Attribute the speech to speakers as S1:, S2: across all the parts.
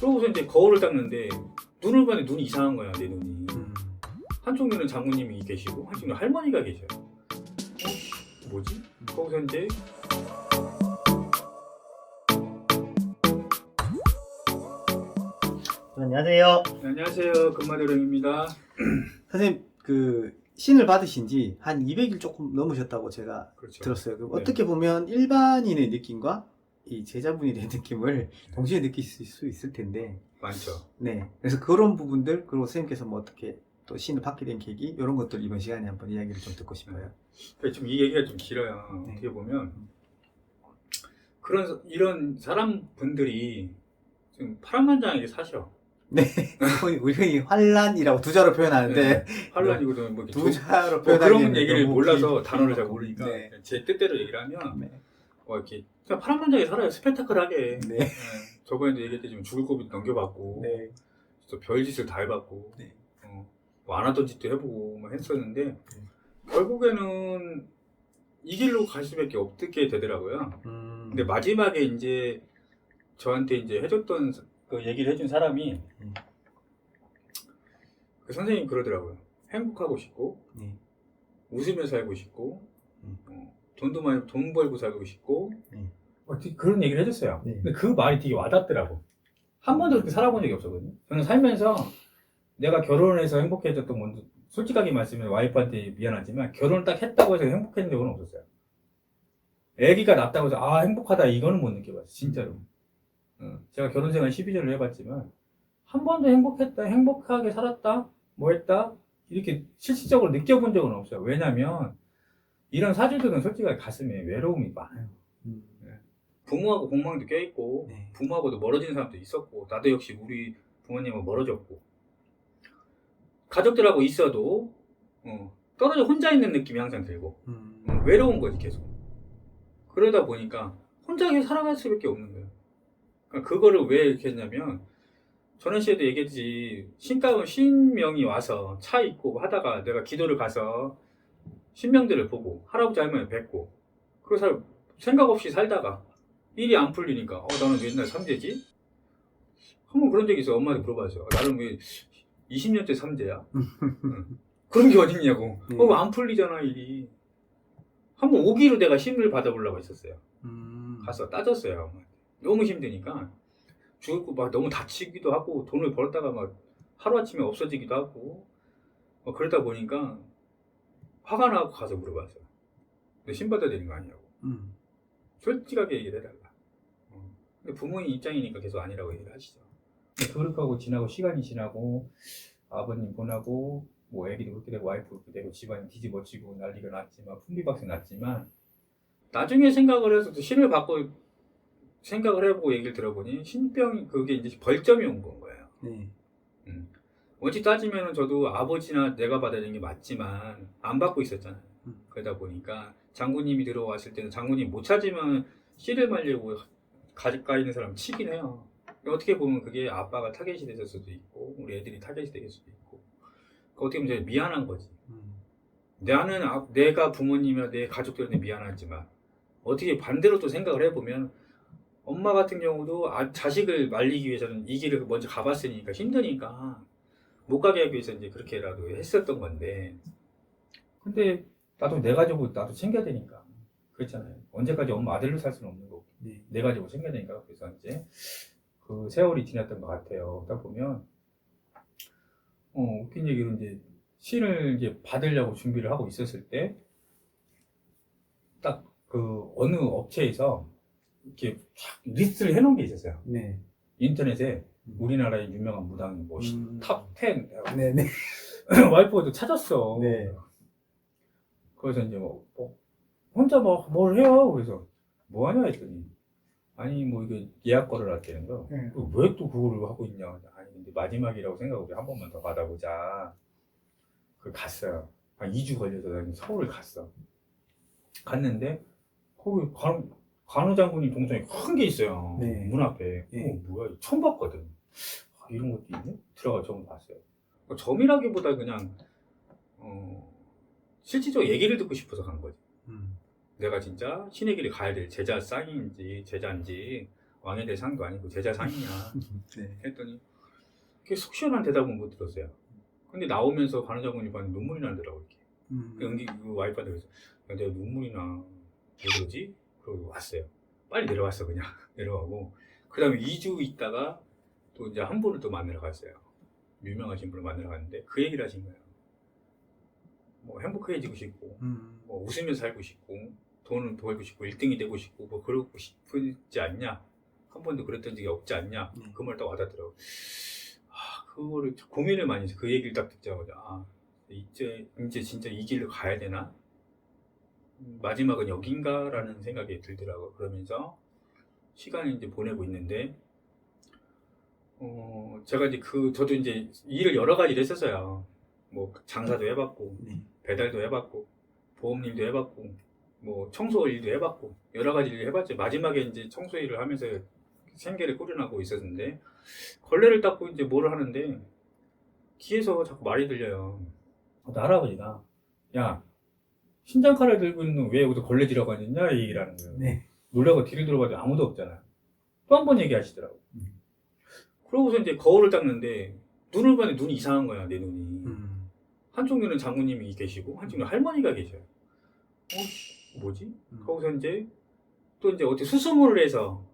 S1: 그러고서 이제 거울을 닦는데 눈을 봤는데 눈이 이상한 거야, 내 눈이. 한쪽 눈은 장모님이 계시고 한쪽 눈은 할머니가 계셔요. 뭐지? 거기서 이제
S2: 안녕하세요.
S1: 네, 안녕하세요, 금마대령입니다.
S2: 선생님, 신을 받으신 지 한 200일 조금 넘으셨다고 제가
S1: 그렇죠.
S2: 들었어요. 그럼
S1: 네.
S2: 어떻게 보면 일반인의 느낌과 이 제자분이 된 느낌을 동시에 느낄 수 있을 텐데.
S1: 많죠.
S2: 네. 그래서 그런 부분들, 그리고 선생님께서 뭐 어떻게 또 신을 받게 된 계기, 이런 것들 이번 시간에 한번 이야기를 좀 듣고 싶어요.
S1: 좀 이 얘기가 좀 길어요.
S2: 네.
S1: 어떻게 보면 이런 사람 분들이 지금 파란만장하게 사셔.
S2: 네. 우리 흔히 환란이라고 두 자로 표현하는데,
S1: 환란이거든. 뭐 이렇게
S2: 두 자로
S1: 뭐
S2: 표현하기에는
S1: 그런 얘기를
S2: 너무
S1: 몰라서 단어를 잘 모르니까
S2: 네.
S1: 제 뜻대로 얘기를 하면
S2: 네.
S1: 이렇게 그냥 파란만장하게 살아요. 스펙타클하게.
S2: 네.
S1: 네. 저번에도 얘기했듯이 죽을 고비 넘겨봤고
S2: 네.
S1: 또 별짓을 다 해봤고
S2: 네.
S1: 뭐 안 하던 짓도 해보고 뭐 했었는데 결국에는 이 길로 갈 수밖에 없게 되더라고요. 근데 마지막에 이제 저한테 이제 해줬던 그 얘기를 해준 사람이 그 선생님 그러더라고요. 행복하고 싶고
S2: 네.
S1: 웃으며 살고 싶고
S2: 음.
S1: 돈도 많이 돈 벌고 살고 싶고
S3: 어떻게 그런 얘기를 해줬어요.
S2: 네.
S3: 근데 그 말이 되게 와닿더라고. 한 번도 그렇게 살아본 적이 없었거든요. 저는 살면서 내가 결혼해서 행복해졌던 건 솔직하게 말씀드리면 와이프한테 미안하지만 결혼을 딱 했다고 해서 행복했던 적은 없었어요. 아기가 낳았다고 해서 아 행복하다 이거는 못 느껴봤어요. 진짜로. 제가 결혼 생활 12년을 해봤지만 한 번도 행복하게 살았다, 뭐 했다 이렇게 실질적으로 느껴본 적은 없어요. 왜냐면 이런 사주들은 솔직하게 가슴에 외로움이 많아요.
S1: 부모하고 공망도 껴있고
S2: 네.
S1: 부모하고도 멀어진 사람도 있었고 나도 역시 우리 부모님하고 멀어졌고 가족들하고 있어도 떨어져 혼자 있는 느낌이 항상 들고 외로운 거지 계속. 그러다 보니까 혼자 살아갈 수밖에 없는 거예요. 그러니까 그거를 왜 이렇게 했냐면 전원 씨에도 얘기했지 신명이 와서 차 있고 하다가 내가 기도를 가서 신명들을 보고 할아버지 할머니 뵙고 그래서 생각 없이 살다가 일이 안 풀리니까 나는 맨날 삼재지? 한번 그런 적이 있어. 엄마한테 물어봤어요. 나는 왜 20년째 삼재야? 그런 게 어딨냐고. 안 풀리잖아 일이. 한번 오기로 내가 힘을 받아보려고 했었어요. 가서 따졌어요. 너무 힘드니까 죽고 막 너무 다치기도 하고 돈을 벌었다가 막 하루아침에 없어지기도 하고 그러다 보니까 화가 나고 가서 물어봤어요. 너 신 받아야 되는 거 아니냐고. 솔직하게 얘기를 해달라. 근데 부모님 입장이니까 계속 아니라고 얘기를 하시죠.
S3: 그렇게 하고 지나고 시간이 지나고 아버님 보내고 뭐 애기도 그렇게 되고 와이프 그렇게 되고 집안이 뒤집어지고 난리가 났지만 풍비박산 났지만
S1: 나중에 생각을 해서 또 신을 받고 생각을 해보고 얘기를 들어보니 신병이 그게 이제 벌점이 온 건 거예요. 원칙 따지면 저도 아버지나 내가 받아야 되는 게 맞지만 안 받고 있었잖아요. 그러다 보니까 장군님이 들어왔을 때는 장군님 못 찾으면 씨를 말리고 가까 있는 사람 치긴 해요. 어떻게 보면 그게 아빠가 타겟이 됐을 수도 있고 우리 애들이 타겟이 될 수도 있고 어떻게 보면 제가 미안한 거지. 나는 내가 부모님이나 내 가족들한테 미안하지만 어떻게 반대로 또 생각을 해보면 엄마 같은 경우도 자식을 말리기 위해서는 이 길을 먼저 가봤으니까 힘드니까 못 가게 하기 위해서 이제 그렇게라도 했었던 건데
S3: 근데 나도 내 가족을 나도 챙겨야 되니까 그렇잖아요. 언제까지 엄마 아들로 살 수는 없는 거고 내 가족을 챙겨야 되니까 그래서 이제 그 세월이 지났던 것 같아요. 그러다 보면 웃긴 얘기로 이제 신을 이제 받으려고 준비를 하고 있었을 때 딱 그 어느 업체에서 이렇게 쫙 리스트를 해놓은 게 있었어요.
S2: 네.
S3: 인터넷에 우리나라의 유명한 무당 뭐 탑 10.
S2: 네네.
S3: 와이프가 또 찾았어.
S2: 네.
S3: 그래서 이제 혼자 뭘 해요. 그래서 뭐 하냐 했더니 아니 뭐 이게 예약 거를 했다는 거. 왜 또 그거를 하고 있냐. 아니 근데 마지막이라고 생각하고 한 번만 더 받아보자. 그 갔어요. 한 2주 걸려서 서울을 갔어. 갔는데 거기 간호장군님 동선이 큰 게 있어요.
S2: 네.
S3: 문 앞에.
S2: 네.
S3: 뭐야 처음 봤거든. 이런 것도 있네? 들어가 처음 봤어요.
S1: 점이라기보다 그냥 실질적으로 얘기를 듣고 싶어서 간 거지. 내가 진짜 신의 길에 가야 될 제자 쌍인지 제자인지 왕에 대해 상도 아니고 제자 상이냐
S2: 네.
S1: 했더니 그게 속 시원한 대답은 못 들었어요. 근데 나오면서 간호장군이 봤는데 눈물이 나더라고 이렇게. 그 연기 그 와이프한테 그래서 야, 내가 눈물이 나. 왜 그러지? 그러고 왔어요. 빨리 내려왔어 그냥 내려가고 그 다음에 2주 있다가 또 이제 한 분을 또 만나러 갔어요. 유명하신 분을 만나러 갔는데 그 얘기를 하신 거예요. 뭐 행복해지고 싶고 뭐 웃으면서 살고 싶고 돈을 벌고 싶고 1등이 되고 싶고 뭐 그러고 싶지 않냐? 한 번도 그랬던 적이 없지 않냐? 그 말 딱 와닿더라고요. 아, 그거를 고민을 많이 해서 그 얘기를 딱 듣자마자 아, 이제 진짜 이 길로 가야 되나? 마지막은 여긴가라는 생각이 들더라고요. 그러면서 시간을 이제 보내고 있는데 제가 이제 저도 이제 일을 여러 가지를 했었어요. 뭐 장사도 해봤고 배달도 해봤고 보험일도 해봤고 뭐 청소 일도 해봤고 여러 가지 일을 해봤죠. 마지막에 이제 청소 일을 하면서 생계를 꾸려나가고 있었는데 걸레를 닦고 이제 뭐를 하는데 뒤에서 자꾸 말이 들려요.
S3: 어떤 할아버지가 야 신장칼을 들고 있는 왜 여기서 걸레질하고 앉았냐 이 얘기를 하는 거예요.
S2: 네.
S3: 놀라고 뒤를 돌아봐도 아무도 없잖아요. 또 한 번 얘기하시더라고. 그러고서 이제 거울을 닦는데 눈을 봤는데 눈이 이상한 거야 내 눈이. 한쪽 눈은 장모님이 계시고 한쪽 눈은 할머니가 계셔요. 뭐지? 거기서 이제 또 이제 어떻게 수소문을 해서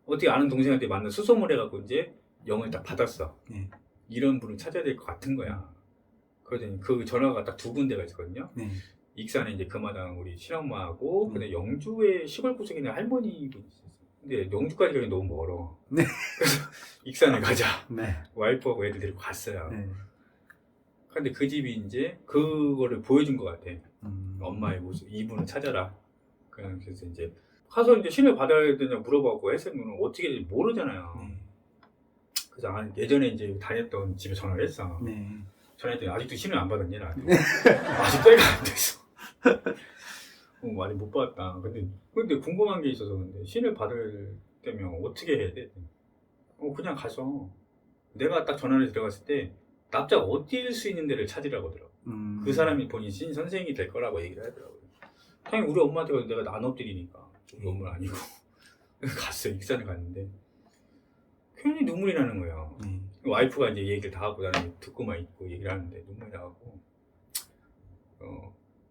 S3: 어떻게 아는 동생한테 만나 수소문 해갖고 이제 영을 딱 받았어.
S2: 네.
S3: 이런 분을 찾아야 될 것 같은 거야. 그러더니 그 전화가 딱 두 군데가 있었거든요.
S2: 네.
S3: 익산에 이제 금마당 우리 친엄마하고 근데 영주에 시골 구석에 있는 할머니 분이 있었어요. 근데 영주까지 가기 너무 멀어.
S2: 네.
S3: 그래서 익산에 가자.
S2: 네.
S3: 와이프하고 애들 데리고 갔어요.
S2: 네.
S3: 근데 그 집이 이제 그거를 보여준 것 같아.
S2: 엄마의
S3: 엄마의 모습, 이분을 찾아라. 그래서 이제 가서 이제 신을 받아야 되냐 물어보고 했으면 어떻게 될지 모르잖아요. 그래서 예전에 이제 다녔던 집에 전화를 했어.
S2: 네.
S3: 전화했더니 아직도 신을 안 받았냐 나한테. 아직도 애가 안 됐어. 많이 못 받았다. 근데 궁금한 게 있어서 근데 신을 받을 때면 어떻게 해야 돼? 그냥 가서 내가 딱 전화를 들어갔을 때 납작 엎드릴 수 있는 데를 찾으라고 하더라고. 그 사람이 본인 신 선생이 될 거라고 얘기를 하더라고요. 당연히 우리 엄마한테 내가 안 엎드리니까 우리 엄마는 아니고 갔어요. 익산에 갔는데 괜히 눈물이 나는 거예요. 와이프가 이제 얘기를 다 하고 나는 듣고만 있고 얘기를 하는데 눈물이 나고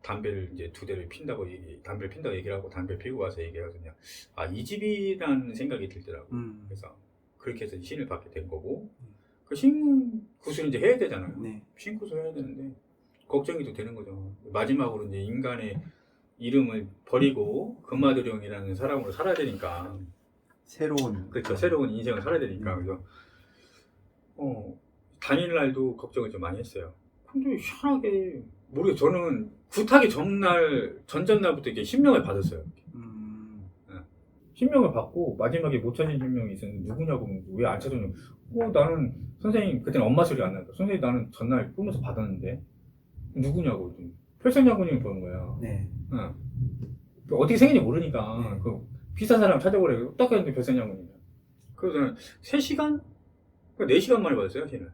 S3: 담배를 이제 2대를 핀다고 담배를 핀다고 얘기를 하고 담배 피고 와서 얘기를 하더니 이 집이라는 생각이 들더라고. 그래서 그렇게 해서 신을 받게 된 거고 그 신구슬 이제 해야 되잖아요.
S2: 네.
S3: 신구슬 해야 되는데 걱정이 또 되는 거죠. 마지막으로 이제 인간의 이름을 버리고 금마도령이라는 사람으로 살아야 되니까
S2: 새로운
S3: 그렇죠. 새로운 인생을 살아야 되니까 그래서 당일날도 걱정을 좀 많이 했어요. 근데 희한하게 모르겠어요. 저는 굿하기 전전날부터 이렇게 신명을 받았어요. 신명을 받고 마지막에 못 찾은 신명이 있었는데 누구냐고 왜 안 찾았냐고. 나는 선생님 그때는 엄마 소리가 안 나니까 선생님 나는 전날 꿈에서 받았는데 누구냐고. 별생장군님을 보는 거야.
S2: 네.
S3: 어떻게 생긴지 모르니까 그 비싼 사람 찾아보래. 딱 했는데 별생장군이야. 그래서 저는 3시간? 4시간 만에 받았어요 신을.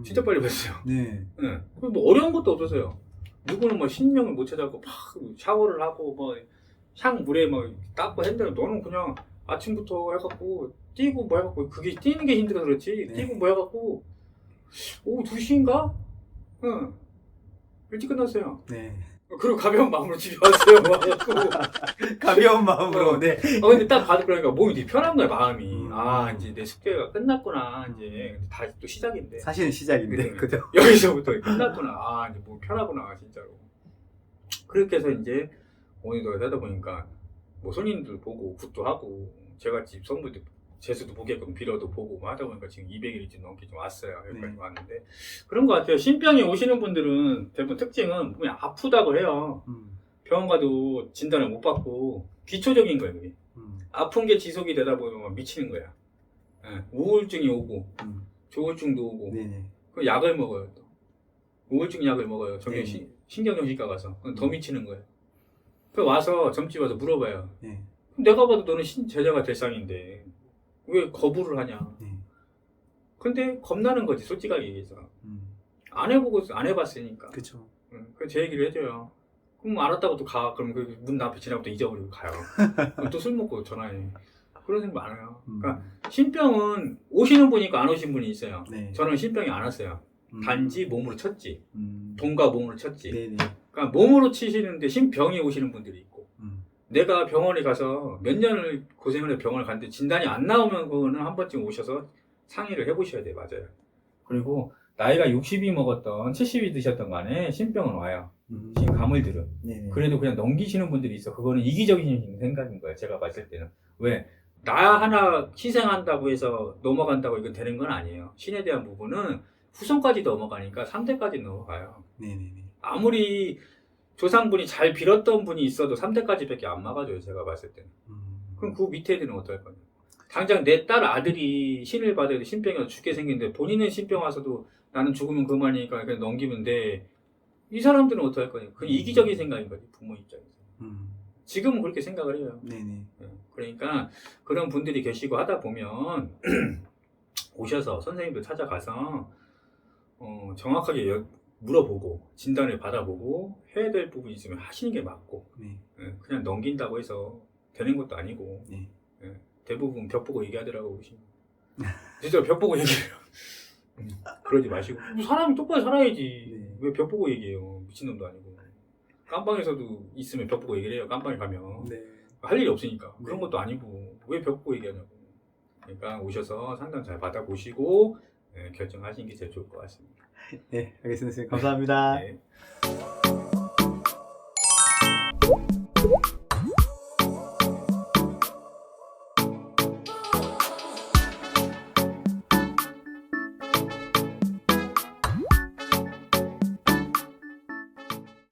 S3: 진짜 빨리 받았어요.
S2: 네.
S3: 뭐 어려운 것도 없었어요. 누구는 뭐 신명을 못 찾아갖고 막 샤워를 하고 뭐 향물에 막 닦고 했는데 너는 그냥 아침부터 해갖고 뛰고 뭐 해갖고 그게 뛰는 게 힘들어서 그렇지.
S2: 네.
S3: 뛰고 뭐 해갖고 오후 2시인가? 일찍 끝났어요.
S2: 네.
S3: 그리고 가벼운 마음으로 집에 왔어요. 와갖고
S2: 가벼운 마음으로. 네.
S3: 근데 딱 봐도 그러니까 몸이 되게 편한 거야 마음이. 이제 내 숙제가 끝났구나. 이제 다시 또 시작인데.
S2: 사실은 시작인데. 그죠?
S3: 여기서부터 끝났구나. 이제 뭐 편하구나 진짜로. 그렇게 해서 이제 오늘도 하다 보니까 뭐 손님들 보고 굿도 하고 제가 집 성부들 재수도 보게끔 빌어도 보고 뭐 하다 보니까 지금 200일이 좀 넘게 좀 왔어요. 여기까지 왔는데 그런 것 같아요. 신병에 오시는 분들은 대부분 특징은 그냥 아프다고 해요. 병원 가도 진단을 못 받고 기초적인 거예요. 그게. 아픈 게 지속이 되다 보면 미치는 거야. 우울증이 오고 조울증도 오고
S2: 네네.
S3: 그 약을 먹어요. 또 우울증 약을 먹어요.
S2: 네.
S3: 신경정신과 가서 더 미치는 거예요. 그 와서 점집 와서 물어봐요.
S2: 네.
S3: 내가 봐도 너는 제자가 될 상인데 왜 거부를 하냐.
S2: 네.
S3: 근데 겁나는 거지 솔직하게 얘기해서. 안 해보고 안 해봤으니까.
S2: 그쵸.
S3: 그래서 제 얘기를 해줘요. 그럼 알았다고 또 가. 그럼 그 문 앞에 지나고 또 잊어버리고 가요. 그럼 또 술 먹고 전화해.
S1: 그런 생각 많아요. 그러니까
S2: 음.
S1: 신병은 오시는 분이 있고 안 오신 분이 있어요.
S2: 네.
S1: 저는 신병이 안 왔어요. 단지 몸으로 쳤지. 돈과 몸으로 쳤지.
S2: 네네.
S1: 그러니까 몸으로 치시는데 신병이 오시는 분들이 있고,
S2: 음.
S1: 내가 병원에 가서 몇 년을 고생을 해 병원을 갔는데 진단이 안 나오면 그거는 한 번쯤 오셔서 상의를 해보셔야 돼요. 맞아요. 그리고 나이가 60이 먹었던 70이 드셨던 간에 신병은 와요. 신감을 들어.
S2: 네네.
S1: 그래도 그냥 넘기시는 분들이 있어. 그거는 이기적인 생각인 거예요. 제가 봤을 때는. 왜? 나 하나 희생한다고 해서 넘어간다고 이거 되는 건 아니에요. 신에 대한 부분은 후손까지 넘어가니까 3대까지 넘어가요.
S2: 네네네.
S1: 아무리 조상분이 잘 빌었던 분이 있어도 3대까지밖에 안 막아줘요. 제가 봤을 때는. 그럼 그 밑에 애들은 어떨 거냐. 당장 내 딸 아들이 신을 받아도 신병이 와서 죽게 생겼는데 본인은 신병 와서도 나는 죽으면 그만이니까 그냥 넘기면 돼. 이 사람들은 어떡할 거냐. 그건 이기적인 생각인 거지. 부모 입장에서. 지금은 그렇게 생각을 해요.
S2: 네네.
S1: 그러니까 그런 분들이 계시고 하다 보면 오셔서 선생님들 찾아가서 정확하게 물어보고 진단을 받아보고 해야 될 부분이 있으면 하시는 게 맞고
S2: 네.
S1: 그냥 넘긴다고 해서 되는 것도 아니고
S2: 네.
S1: 대부분 벽 보고 얘기하더라고 보시면 진짜 벽 보고 얘기해요. 그러지 마시고 사람이 똑바로 살아야지.
S2: 네.
S1: 왜 벽 보고 얘기해요. 미친놈도 아니고. 깜방에서도 있으면 벽 보고 얘기를 해요. 깜방에 가면
S2: 네.
S1: 할 일이 없으니까.
S2: 네.
S1: 그런 것도 아니고 왜 벽 보고 얘기하냐고. 그러니까 오셔서 상담 잘 받아보시고 결정하시는 게 제일 좋을 것 같습니다.
S2: 네, 알겠습니다. 선생님. 감사합니다.
S1: 네.